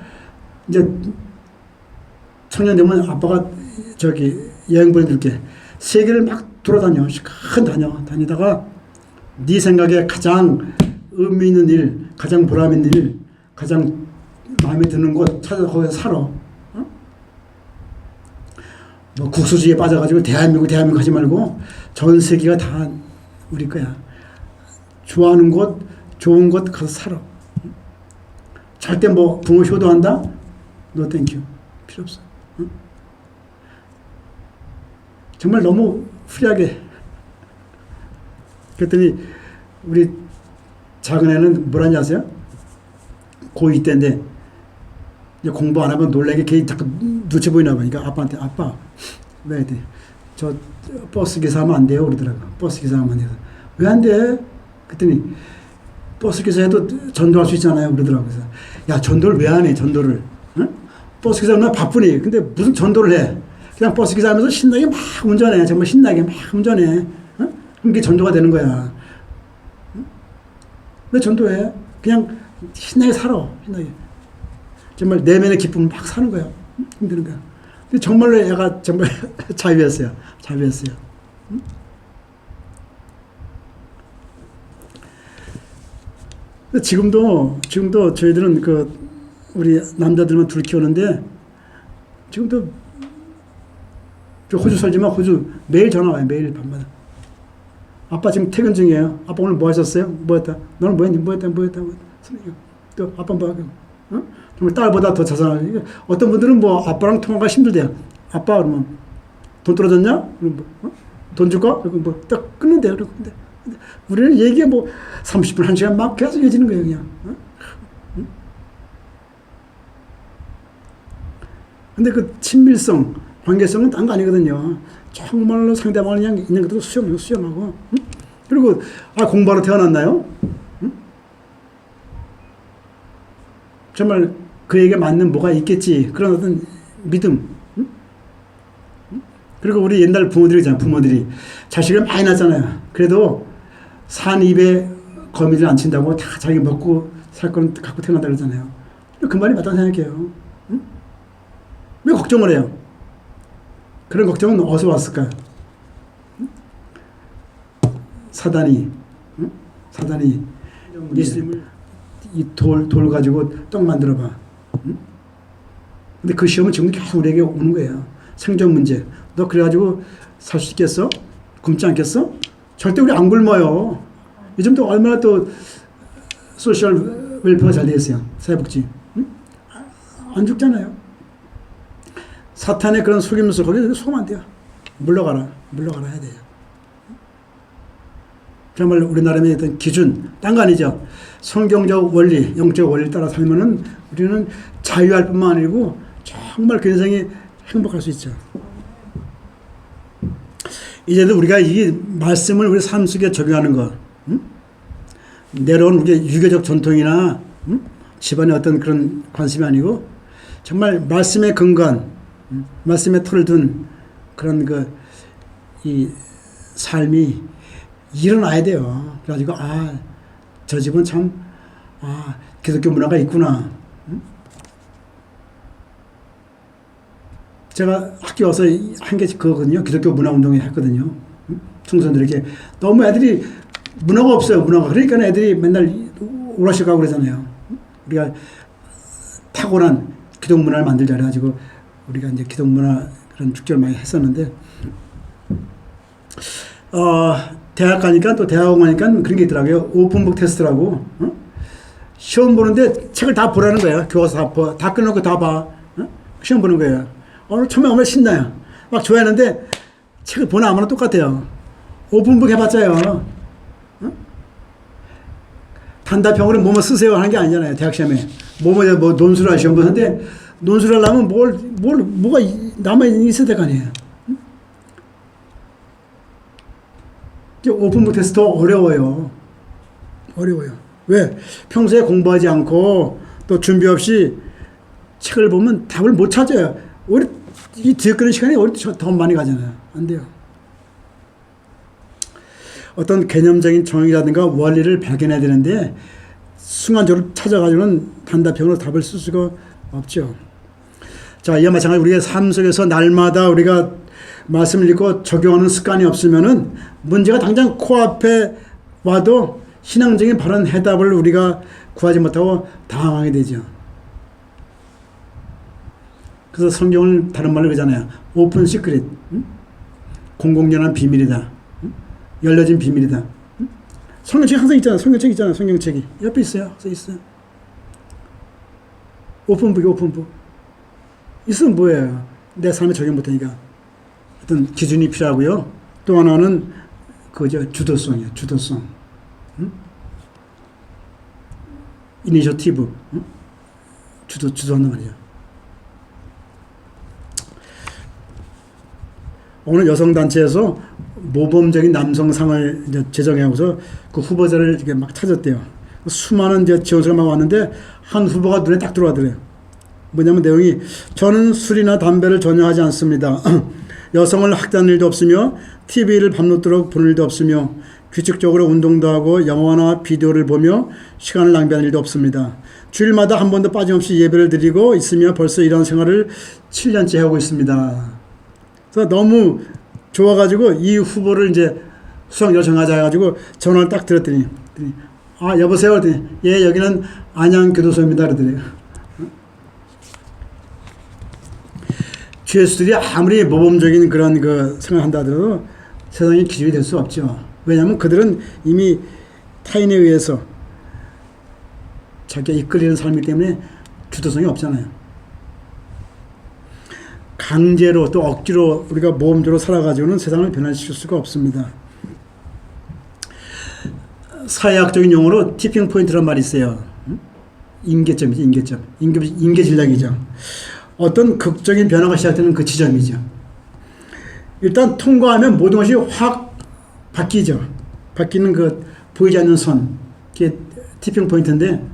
S1: 이제 청년 되면 아빠가 여행 보내줄게. 세계를 막 돌아다녀. 시큰 다니다가 네 생각에 가장 의미 있는 일, 가장 보람 있는 일, 가장 마음에 드는 곳 찾아서 거기서 살아. 어? 뭐 국수주의에 빠져가지고 대한민국 하지 말고 전 세계가 다 우리 거야. 좋아하는 곳, 좋은 곳 가서 살아. 절대 뭐 부모 효도한다? 노 땡큐. 필요 없어. 응? 정말 너무 프리하게. 그랬더니 우리 작은 애는 뭐라는지 아세요? 고2 때인데 이제 공부 안 하면 놀래게 걔 자꾸 눈치 보이나 보니까 아빠한테 아빠 왜 돼? 저 버스 기사 하면 안 돼요 그러더라고. 버스 기사 하면 안 돼요. 왜 안 돼? 그랬더니 버스 기사 해도 전도할 수 있잖아요 그러더라고. 그래서 야 전도를 왜 안 해? 전도를 응? 버스 기사 나 바쁘니 근데 무슨 전도를 해? 그냥 버스 기사 하면서 신나게 막 운전해. 정말 신나게 막 운전해. 응? 그게 전도가 되는 거야. 응? 왜 전도해? 그냥 신나게 살아. 신나게. 정말 내면의 기쁨을 막 사는 거야. 응? 힘드는 거야. 근데 정말로 애가 정말 자유했어요. 자유했어요. 응? 지금도 저희들은 우리 남자들만 둘 키우는데 지금도 저 호주 살지만 호주 매일 전화 와요. 매일 밤마다. 아빠 지금 퇴근 중이에요. 아빠 오늘 뭐 하셨어요? 뭐 했다? 너는 뭐 했니? 뭐 했다? 또 아빠 뭐 하고? 어? 정말 딸보다 더 자상하게. 어떤 분들은 뭐 아빠랑 통화가 힘들대요. 아빠 그러면 돈 떨어졌냐? 그럼 뭐, 돈 줄까? 그리고 뭐 딱 끊는데요. 근데 우리는 얘기가 뭐 30분, 1시간 막 계속 이어지는 거예요, 그냥. 어? 응? 근데 그 친밀성, 관계성은 딴 거 아니거든요. 정말로 상대방을 그냥 있는 것도 수용하고. 응? 그리고, 공부하러 태어났나요? 응? 정말 그에게 맞는 뭐가 있겠지. 그런 어떤 믿음. 응? 응? 그리고 우리 옛날 부모들이잖아요, 부모들이. 자식을 많이 낳잖아요. 그래도 산 입에 거미를 안 친다고 다 자기 먹고 살 건 갖고 태어난다 그러잖아요. 그 말이 맞다고 생각해요. 응? 왜 걱정을 해요? 그런 걱정은 어디서 왔을까요? 응? 사단이 예수님을 이 돌 가지고 떡 만들어봐. 응? 근데 그 시험은 지금 계속 우리에게 오는 거예요. 생존 문제. 너 그래가지고 살 수 있겠어? 굶지 않겠어? 절대 우리 안 굶어요. 요즘도 얼마나 또 소셜 웰페어가 잘 되어 있어요. 사회복지. 응? 안 죽잖아요. 사탄의 그런 속임수 거기에 속으면 안 돼요. 물러가라 해야 돼요. 정말 우리나라의 어떤 기준, 딴 거 아니죠. 성경적 원리, 영적 원리를 따라 살면은 우리는 자유할 뿐만 아니고 정말 그 인생이 행복할 수 있죠. 이제도 우리가 이 말씀을 우리 삶 속에 적용하는 것, 응? 내려온 우리의 유교적 전통이나 집안의 어떤 그런 관심이 아니고 정말 말씀에 근거한, 말씀에 털을 둔 그런 이 삶이 일어나야 돼요. 그래가지고 저 집은 참 기독교 문화가 있구나. 제가 학교 와서 한 게 그거거든요. 기독교 문화 운동회 했거든요. 청소년들에게. 너무 애들이 문화가 없어요. 문화가. 그러니까 애들이 맨날 오락실 가고 그러잖아요. 우리가 탁월한 기독 문화를 만들자 그래가지고 우리가 이제 기독 문화 그런 축제를 많이 했었는데 대학 가니까 또 대학원 가니까 그런 게 있더라고요. 오픈북 테스트라고. 시험 보는데 책을 다 보라는 거예요. 교과서 다 끊어놓고 다 봐. 시험 보는 거예요. 처음에 얼마나 신나요. 막 좋아하는데 책을 보나 아무나 똑같아요. 오픈북 해봤자요. 단답형으로 뭐뭐 쓰세요 하는 게 아니잖아요. 대학 시험에. 뭐 논술할 시험 보는데 논술을 하려면 뭐가 남아있을 때가 아니에요. 오픈북 테스트 더 어려워요. 왜? 평소에 공부하지 않고 또 준비 없이 책을 보면 답을 못 찾아요. 오히려 이 뒤에 시간이 오히려 더 많이 가잖아요. 안 돼요. 어떤 개념적인 정의라든가 원리를 발견해야 되는데 순간적으로 찾아가지고는 단답형으로 답을 쓸 수가 없죠. 자, 이와 마찬가지로 우리의 삶 속에서 날마다 우리가 말씀을 읽고 적용하는 습관이 없으면은 문제가 당장 코앞에 와도 신앙적인 바른 해답을 우리가 구하지 못하고 당황하게 되죠. 그래서 성경을 다른 말로 그러잖아요. 오픈 시크릿. 공공연한 비밀이다. 열려진 비밀이다. 성경책이 항상 있잖아요. 성경책이 옆에 있어요. 써 있어요. 오픈북이 오픈북. 있으면 뭐예요? 내 삶에 적용 못하니까. 어떤 기준이 필요하고요. 또 하나는 주도성이에요. 주도성. 응? 이니셔티브. 응? 주도한단 말이에요. 어느 여성단체에서 모범적인 남성상을 이제 제정해서 그 후보자를 이렇게 막 찾았대요. 수많은 이제 지원서가 막 왔는데 한 후보가 눈에 딱 들어가더래요. 뭐냐면 내용이, 저는 술이나 담배를 전혀 하지 않습니다. 여성을 학대하는 일도 없으며 TV를 밤늦도록 보는 일도 없으며 규칙적으로 운동도 하고 영화나 비디오를 보며 시간을 낭비하는 일도 없습니다. 주일마다 한 번도 빠짐없이 예배를 드리고 있으며 벌써 이런 생활을 7년째 하고 있습니다. 그래서 너무 좋아가지고 이 후보를 이제 수석료를 정하자 해가지고 전화를 딱 드렸더니, 아, 여보세요? 그랬더니, 예, 여기는 안양교도소입니다. 그러더래요. 죄수들이 아무리 모범적인 그런 생각을 한다 하더라도 세상에 기준이 될 수 없죠. 왜냐하면 그들은 이미 타인에 의해서 자기가 이끌리는 삶이기 때문에 주도성이 없잖아요. 강제로 또 억지로 우리가 모범적으로 살아가지고는 세상을 변화시킬 수가 없습니다. 사회학적인 용어로 티핑 포인트란 말이 있어요. 임계점이죠. 임계점. 임계진략이죠. 어떤 극적인 변화가 시작되는 그 지점이죠. 일단 통과하면 모든 것이 확 바뀌죠. 바뀌는 보이지 않는 선, 그게 티핑 포인트인데,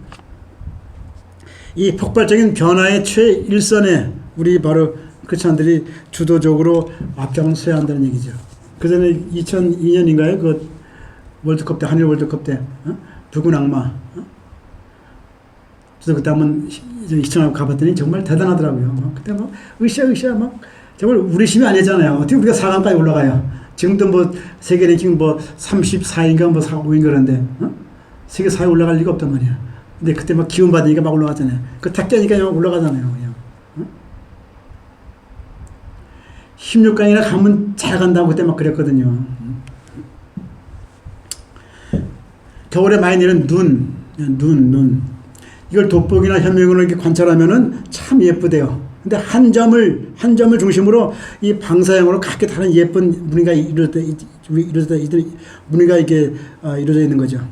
S1: 이 폭발적인 변화의 최일선에 우리 바로 크리스찬들이 주도적으로 앞장서야 한다는 얘기죠. 그 전에 2002년인가요? 월드컵 때, 한일 월드컵 때, 붉은 악마. 저도 그때 한번 시청하고 가봤더니 정말 대단하더라고요. 그때 으쌰 막 정말 우리 심이 아니잖아요. 어떻게 우리가 4강까지 올라가요? 지금도 세계 랭킹 34인가 45인 그런데 세계 4에 올라갈 리가 없단 말이야. 근데 그때 막 기운 받으니까 막 올라갔잖아요. 탁 깨니까 올라가잖아요. 그냥. 16강이나 가면 잘 간다고 그때 막 그랬거든요. 겨울에 많이 내리는 눈. 이걸 돋보기나 현미경으로 이렇게 관찰하면은 참 예쁘대요. 근데 한 점을 중심으로 이 방사형으로 각기 다른 예쁜 무늬가 무늬가 이렇게 이루어져 있는 거죠.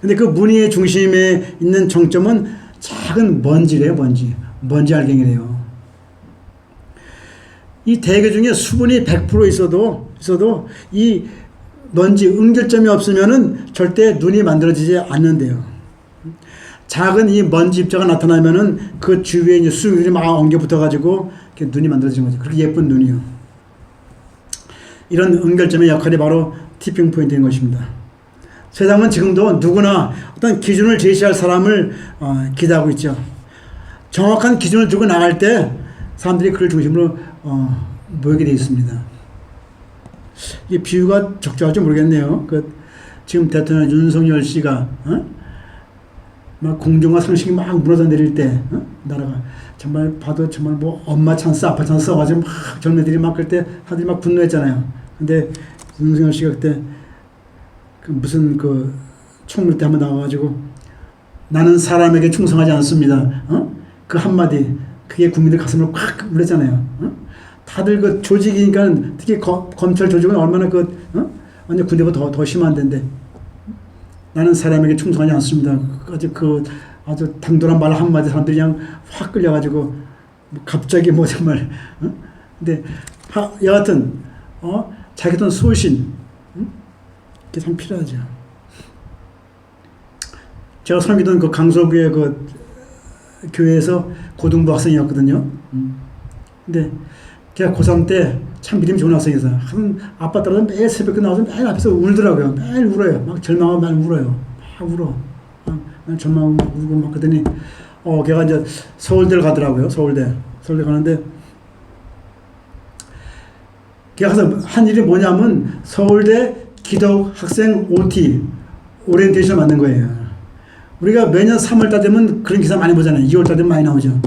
S1: 근데 그 무늬의 중심에 있는 정점은 작은 먼지래요, 먼지 알갱이래요. 이 대기 중에 수분이 100% 있어도 이 먼지 응결점이 없으면은 절대 눈이 만들어지지 않는데요. 작은 이 먼지 입자가 나타나면은 그 주위에 이제 수증기들이 막 엉겨 붙어가지고 눈이 만들어지는 거죠. 그렇게 예쁜 눈이요. 이런 응결점의 역할이 바로 티핑 포인트인 것입니다. 세상은 지금도 누구나 어떤 기준을 제시할 사람을 기대하고 있죠. 정확한 기준을 두고 나갈 때 사람들이 그를 중심으로 모이게 되어 있습니다. 이 비유가 적절할지 모르겠네요. 지금 대통령 윤석열 씨가 막 공정과 상식이 막 무너져 내릴 때 나라가 정말 봐도 정말 엄마 찬스 아빠 찬스 써가지고 막 젊은이들이 막 그때 사람들이 막 분노했잖아요. 근데 윤석열 씨가 그때 무슨 총리 때 한번 나와가지고 나는 사람에게 충성하지 않습니다. 그 한마디 그게 국민들 가슴을 콱 울렸잖아요. 다들 조직이니까 특히 검찰 조직은 얼마나 완전 군대보다 더 심한 데인데 나는 사람에게 충성하지 않습니다. 아주 당돌한 말 한마디 사람들이 그냥 확 끌려가지고 갑자기 정말 근데 여하튼 자기 어떤 소신 그게 참 필요하죠. 제가 섬기던 강서구의 교회에서 고등부 학생이었거든요. 근데 제가 고3 때 참 믿음이 좋은 학생이었어요. 아빠 따라서 매일 새벽에 나와서 매일 앞에서 울더라고요. 매일 울어요. 막 절망하고 매일 울어요. 막 울어. 막 절망하고 막 울고 막 그러더니 걔가 이제 서울대를 가더라고요. 서울대 가는데 걔가 가서 한 일이 뭐냐면 서울대 기독 학생 OT 오리엔테이션 만든 거예요. 우리가 매년 3월달 되면 그런 기사 많이 보잖아요. 2월달 되면 많이 나오죠.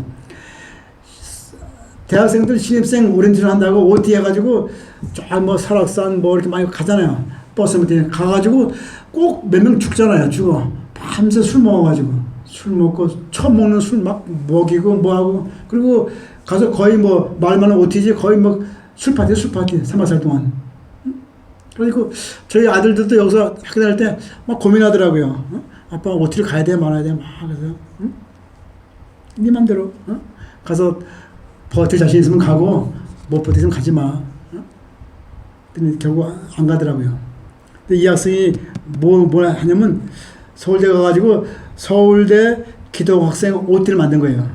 S1: 대학생들 신입생 오리엔테이션 한다고 OT 해가지고 저 설악산 이렇게 많이 가잖아요. 버스 밑에 가가지고 꼭 몇 명 죽잖아요. 죽어. 밤새 술 먹어가지고 술 먹고 처음 먹는 술 막 먹이고 뭐하고 그리고 가서 거의 뭐 말만 하면 OT지 거의 뭐 술 파티 3박 4일 동안. 그러니까 저희 아들들도 여기서 학교 다닐 때 막 고민하더라고요. 아빠 OT를 가야 돼 말아야 돼 막 그래서 네 맘대로 가서 버틸 자신 있으면 가고 못 버티면 가지 마. 근데 결국 안 가더라고요. 근데 이 학생이 뭐 하냐면 서울대 가가지고 서울대 기독학생 OT를 만든 거예요.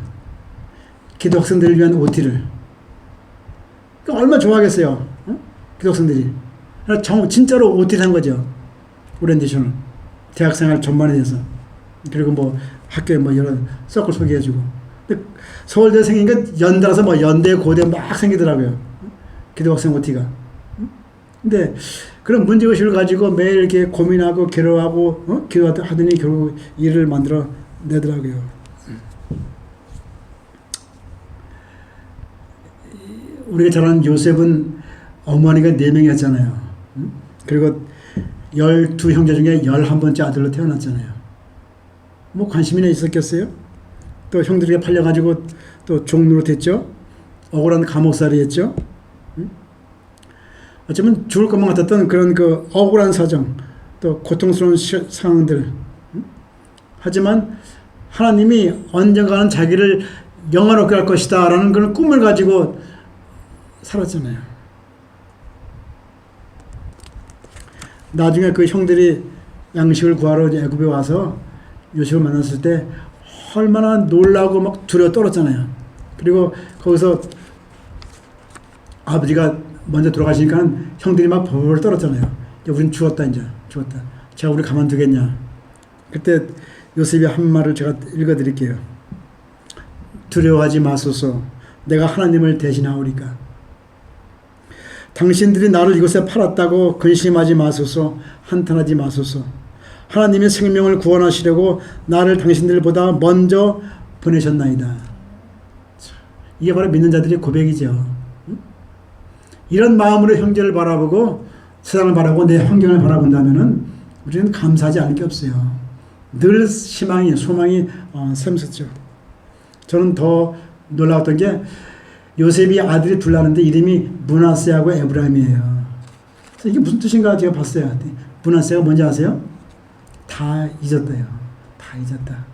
S1: 기독학생들을 위한 OT를. 그러니까 얼마나 좋아하겠어요. 기독학생들이. 진짜로 OT를 한 거죠. 오리엔테이션을. 대학생활 전반에 대해서. 그리고 뭐 학교에 뭐 여러 서클 소개해주고. 근데 서울대 생기니까 연달아서 뭐 연대, 고대 막 생기더라고요. 기독학생 OT가. 근데 그런 문제의식을 가지고 매일 이렇게 고민하고 괴로워하고 기도하더니 결국 일을 만들어 내더라고요. 우리가 잘 아는 요셉은 어머니가 4명이었잖아요. 그리고 12형제 중에 11번째 아들로 태어났잖아요. 뭐 관심이나 있었겠어요? 또 형들에게 팔려가지고 또 종로로 됐죠. 억울한 감옥살이 했죠. 어쩌면 죽을 것만 같았던 그런 그 억울한 사정, 또 고통스러운 상황들. 하지만 하나님이 언젠가는 자기를 영화롭게 할 것이다 라는 그런 꿈을 가지고 살았잖아요. 나중에 그 형들이 양식을 구하러 애굽에 와서 요셉을 만났을 때 얼마나 놀라고 막 두려워 떨었잖아요. 그리고 거기서 아버지가 먼저 돌아가시니까 형들이 막 벌벌 떨었잖아요. 우린 죽었다 이제 죽었다. 제가 우리 가만두겠냐. 그때 요셉이 한 말을 제가 읽어드릴게요. 두려워하지 마소서. 내가 하나님을 대신하오리까. 당신들이 나를 이곳에 팔았다고 근심하지 마소서. 한탄하지 마소서. 하나님의 생명을 구원하시려고 나를 당신들보다 먼저 보내셨나이다. 이게 바로 믿는 자들의 고백이죠. 이런 마음으로 형제를 바라보고 세상을 바라보고 내 환경을 바라본다면은 우리는 감사하지 않을 게 없어요. 늘 희망이, 소망이 샘솟죠. 저는 더 놀라웠던 게 요셉이 아들이 둘 나는데 이름이 므낫세하고 에브라임이에요. 그래서 이게 무슨 뜻인가 제가 봤어요. 므낫세가 뭔지 아세요? 다 잊었대요. 다 잊었다.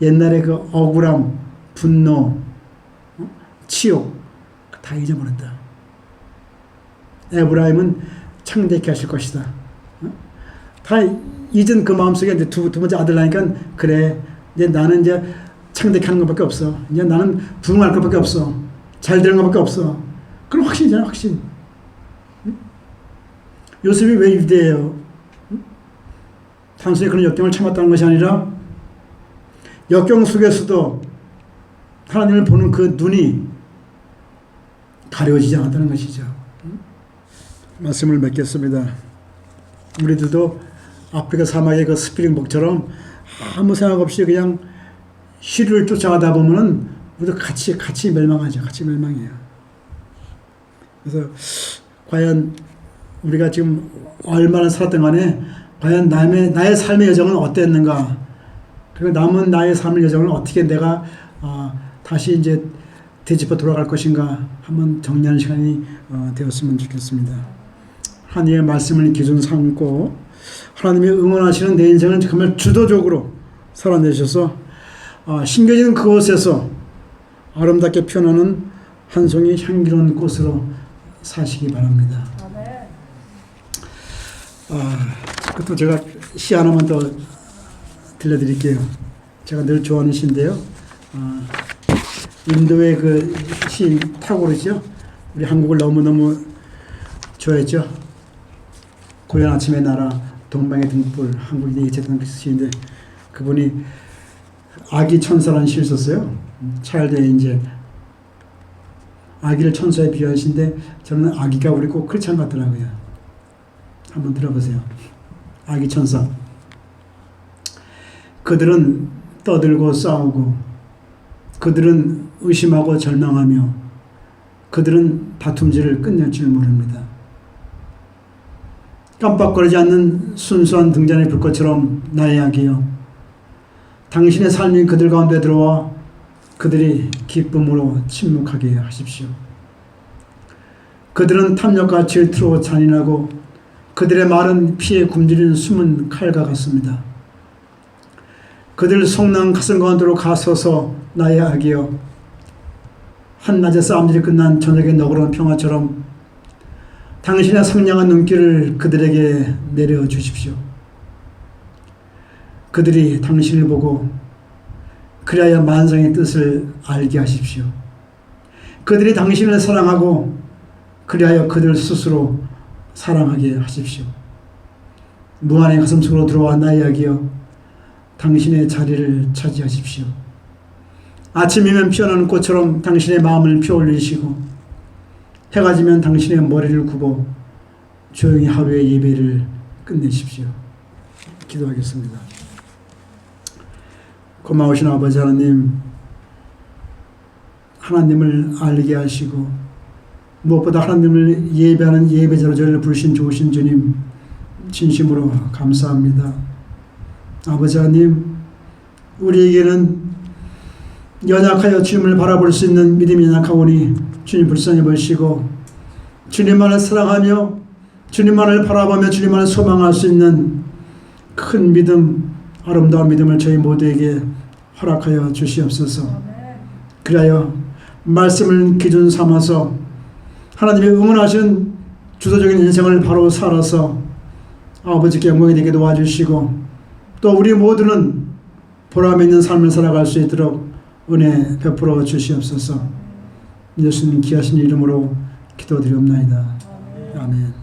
S1: 옛날에 그 억울함, 분노, 치욕 다 잊어버렸다. 에브라임은 창대케 하실 것이다. 다 잊은 그 마음속에 이제 두 번째 아들 나니까 그래 이제 나는 이제 창대케 하는 것밖에 없어. 이제 나는 부흥할 것밖에 없어. 잘 되는 것밖에 없어. 그럼 확신이잖아, 확신. 요셉이 왜 유대예요? 단순히 그런 역경을 참았다는 것이 아니라 역경 속에서도 하나님을 보는 그 눈이 가려지지 않았다는 것이죠. 말씀을 맺겠습니다. 우리들도 아프리카 사막의 그 스프링복처럼 아무 생각 없이 그냥 시류를 쫓아가다 보면은 우리도 같이 멸망하죠. 같이 멸망해요. 그래서 과연 우리가 지금 얼마나 살았던 간에 과연 나의 삶의 여정은 어땠는가? 그리고 남은 나의 삶의 여정을 어떻게 내가 다시 이제 되짚어 돌아갈 것인가 한번 정리하는 시간이 되었으면 좋겠습니다. 하나님의 말씀을 기준 삼고 하나님이 응원하시는 내 인생을 정말 주도적으로 살아내셔서 심겨지는 그곳에서 아름답게 피어나는 한 송이 향기로운 꽃으로 사시기 바랍니다. 그것도 제가 시 하나만 더 들려드릴게요. 제가 늘 좋아하는 시인데요. 인도의 그 시인 타고르죠. 우리 한국을 너무너무 좋아했죠. 고요한 아침의 나라, 동방의 등불, 한국인의 이체던 그 시인데 그분이 아기 천사라는 시를 썼어요. 차일드 엔젤. 아기를 천사에 비유한 시인데 저는 아기가 우리 꼭 크리스찬 같더라고요. 한번 들어보세요. 아기 천사. 그들은 떠들고 싸우고 그들은 의심하고 절망하며 그들은 다툼질을 끝낼 줄 모릅니다. 깜빡거리지 않는 순수한 등잔의 불꽃처럼 나의 아기여 당신의 삶이 그들 가운데 들어와 그들이 기쁨으로 침묵하게 하십시오. 그들은 탐욕과 질투로 잔인하고 그들의 말은 피에 굶주리는 숨은 칼과 같습니다. 그들 속난 가슴 가운데로 가서서 나의 악이여, 한낮의 싸움들이 끝난 저녁의 너그러운 평화처럼 당신의 상냥한 눈길을 그들에게 내려주십시오. 그들이 당신을 보고 그리하여 만상의 뜻을 알게 하십시오. 그들이 당신을 사랑하고 그리하여 그들 스스로 사랑하게 하십시오. 무한의 가슴 속으로 들어와 나의 악이여, 당신의 자리를 차지하십시오. 아침이면 피어나는 꽃처럼 당신의 마음을 피어올리시고 해가 지면 당신의 머리를 굽어 조용히 하루의 예배를 끝내십시오. 기도하겠습니다. 고마우신 아버지 하나님, 하나님을 알게 하시고 무엇보다 하나님을 예배하는 예배자로 저희를 부르신 좋으신 주님, 진심으로 감사합니다. 아버지 하나님, 우리에게는 연약하여 주님을 바라볼 수 있는 믿음이 연약하오니 주님 불쌍히 보시고 주님만을 사랑하며 주님만을 바라보며 주님만을 소망할 수 있는 큰 믿음, 아름다운 믿음을 저희 모두에게 허락하여 주시옵소서. 그리하여 말씀을 기준 삼아서 하나님의 응원하신 주도적인 인생을 바로 살아서 아버지께 영광이 되게 도와주시고 또 우리 모두는 보람 있는 삶을 살아갈 수 있도록 은혜 베풀어 주시옵소서. 예수님 귀하신 이름으로 기도드리옵나이다. 아멘.